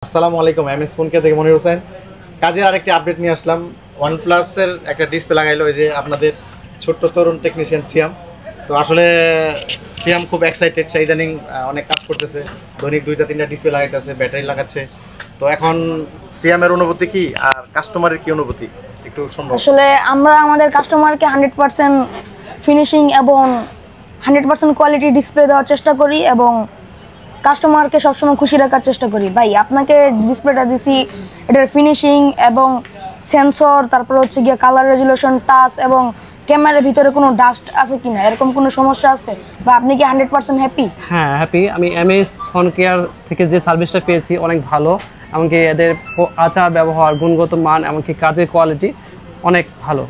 আসসালামু আলাইকুম, MS phone কে থেকে মনির হোসেন। কাজের আরেকটি আপডেট নিয়ে আসলাম। ওয়ানপ্লাসের একটা ডিসপ্লে লাগাইলো এই যে আপনাদের ছোট্ট তরুণ টেকনিশিয়ান সিয়াম। তো আসলে সিয়াম খুব এক্সাইটেড, সেই ইদানিং অনেক কাজ করতেছে, দৈনিক 2টা 3টা ডিসপ্লে লাগাইতেছে, ব্যাটারি লাগাচ্ছে। তো এখন সিয়ামের অনুভূতি কি আর কাস্টমারের কি অনুভূতি একটু শুনবো। আসলে আমরা আমাদের কাস্টমারকে 100% ফিনিশিং এবং 100% কোয়ালিটি ডিসপ্লে দেওয়ার চেষ্টা করি এবং কাস্টমারকে সবসময় খুশি রাখার চেষ্টা করি। ভাই আপনাকে ডিসপ্লেটা দিছি, এটার ফিনিশিং এবং সেন্সর, তারপর হচ্ছে গিয়ে কালার রেজুলেশন, টাচ এবং ক্যামেরার ভিতরে কোনো ডাস্ট আছে কিনা, এরকম কোনো সমস্যা আছে বা আপনি কি 100% হ্যাপি? হ্যাঁ, হ্যাপি। আমি এমএস ফোন কেয়ার থেকে যে সার্ভিসটা পেয়েছি অনেক ভালো। এমনকি এদের আচার ব্যবহার, গুণগত মান, এমনকি কাজের কোয়ালিটি অনেক ভালো।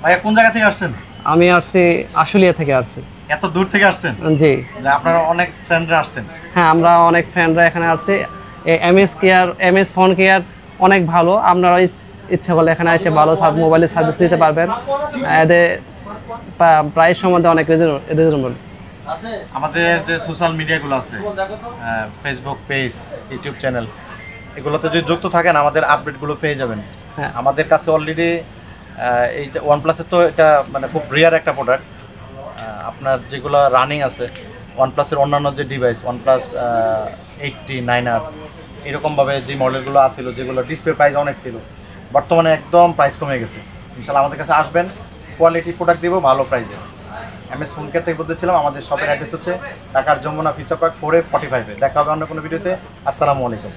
ভাইয়া কোন জায়গা থেকে আসছেন? আমি আসছি আশুলিয়া থেকে আসছি। এত দূর থেকে আসছেন? জি, আপনারা অনেক ফ্রেন্ডরা আসছেন? হ্যাঁ, আমরা অনেক ফ্রেন্ডরা এখানে আসছি। এমএস ফোন কেয়ার অনেক ভালো। আপনারা ইচ্ছা করলে এখানে এসে ভালো মোবাইলের সার্ভিস নিতে পারবেন। এদের প্রাইস সম্বন্ধে অনেক রিজনেবল। আমাদের যে সোশ্যাল মিডিয়াগুলো আছে, ফেসবুক পেজ, ইউটিউব চ্যানেল, এগুলোতে যদি যুক্ত থাকেন আমাদের আপডেটগুলো পেয়ে যাবেন। হ্যাঁ, আমাদের কাছে অলরেডি এইটা ওয়ানপ্লাসের তো এটা মানে খুব রেয়ার একটা প্রোডাক্ট। আপনার যেগুলো রানিং আছে ওয়ানপ্লাসের অন্যান্য যে ডিভাইস, ওয়ানপ্লাস 80, 9R, এরকমভাবে যে মডেলগুলো আসছিল, যেগুলো ডিসপ্লে প্রাইস অনেক ছিল, বর্তমানে একদম প্রাইস কমে গেছে। ইনশাল্লাহ আমাদের কাছে আসবেন, কোয়ালিটি প্রোডাক্ট দিব ভালো প্রাইসে। এমএস ফোন কেয়ার থেকে বলতেছিলাম। আমাদের শপের অ্যাড্রেস হচ্ছে ঢাকার যমুনা ফিউচার পার্ক 4A 45-এ। দেখা হবে অন্য কোনো ভিডিওতে। আসসালামু আলাইকুম।